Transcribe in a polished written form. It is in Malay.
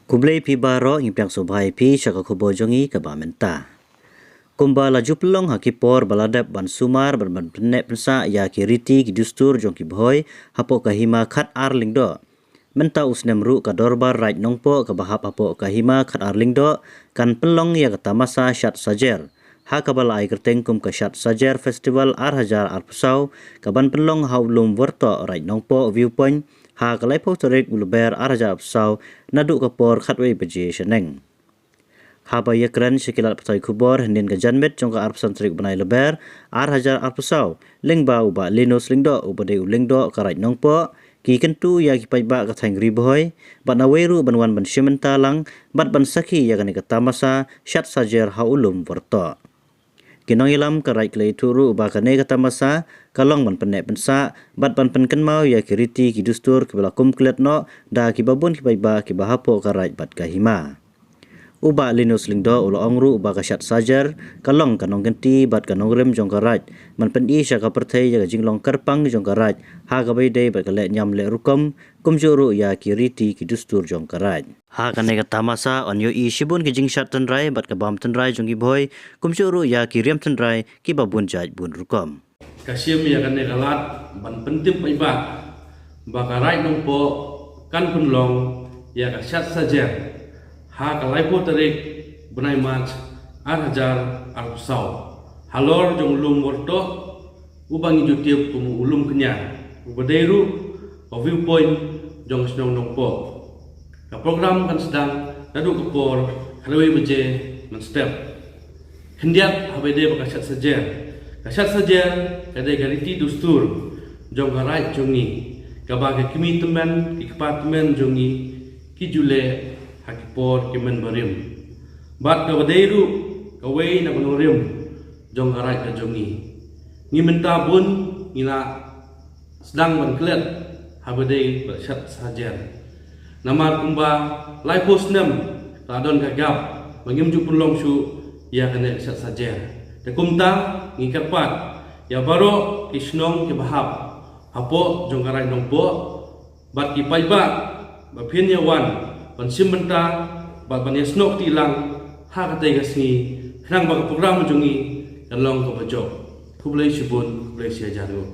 Kublai pi baro impiang subhai pi shaka kubo jongi ka bamenta. Kumba laju pelong hakipor baladap ban sumar ban penek pensa ya kiriti ki dustur jong ki bhoi hapo kahima khat arling do. Menta usnem ru ka dorbar right nongpo ka bahap hapo kahima khat arling do kan pelong ya ka tamasa shat sajer. Ha kabala ai kerteng kum ka shat sajer festival ar pusau ka ban pelong haulum worto right nongpo viewpoint ha kalai po tarik buluber ar pusau nadu kapor khatwei beje sheneng. Haba yakran sekilat patai kubor hendin ka janmet jong ka arpsan tarik banai leber ar pusau lengba uba linus lingdo ubade ulingdo ka right nongpo ki kentu ya ki paiba ka thang riboy ban aweru banwan ban shimenta lang bat ban sakhi ya ka tamasa shat sajer haulum worto. Kinong ilam ka right klei turu uba ka ne ka tamasa kalong ban penek pensa bat ban penken mau ya kiriti ki dustur ki bala kumklet no da ki babun ki paiba ki bahapo ka right bat ka hima. Uba linus lingdo ulo ongru uba ka shat sajar kalong kanong genti bat kanong rem jong ka right man pendi sya ka perthai ya jinglong karpang jong ka right ha ka bai dei bat ka le nyam le rukom kumjuru ya kiriti ki dustur jong ka right ha ka ne ka tamasa on yo I shibun ki jing shat tan rai bat ka bam tan rai jong ki boy kumjuru ya ki rem tan rai ki babun jaj bun rukom kasim ya kan ne galat ban pentim paiba ba ka right nong po kan punlong ya ka shat sajar ha kalai po tarik benai mat ar pusau halor jong ulum worto ubangi jutiap kumu ulum kenya ubadeiru o viewpoint jong snong nong po ka program kan sedang nadu kepor kalai beje men step hendiat habede bakasat saja kadai gariti dustur jong garai jongi kabaga kimi teman ki departemen jongi ki jule hakipor kimen barim bat ka badeiru kawei na panorim jong garai ka jongi ni menta bun ngina sedang menklet habadei bersat saja namar kumba lai posnem radon kagap mangim ju pulong su ya kena sat saja te kumta ngikapat ya baro kisnong ke bahap hapo jong garai nongpo bat ki paiba ba phin ya wan ban simbenta bat ban yasnok tilang ha katai gasni khnang ba program jongi kalong ko bajo kublai shibun kublai sia jaru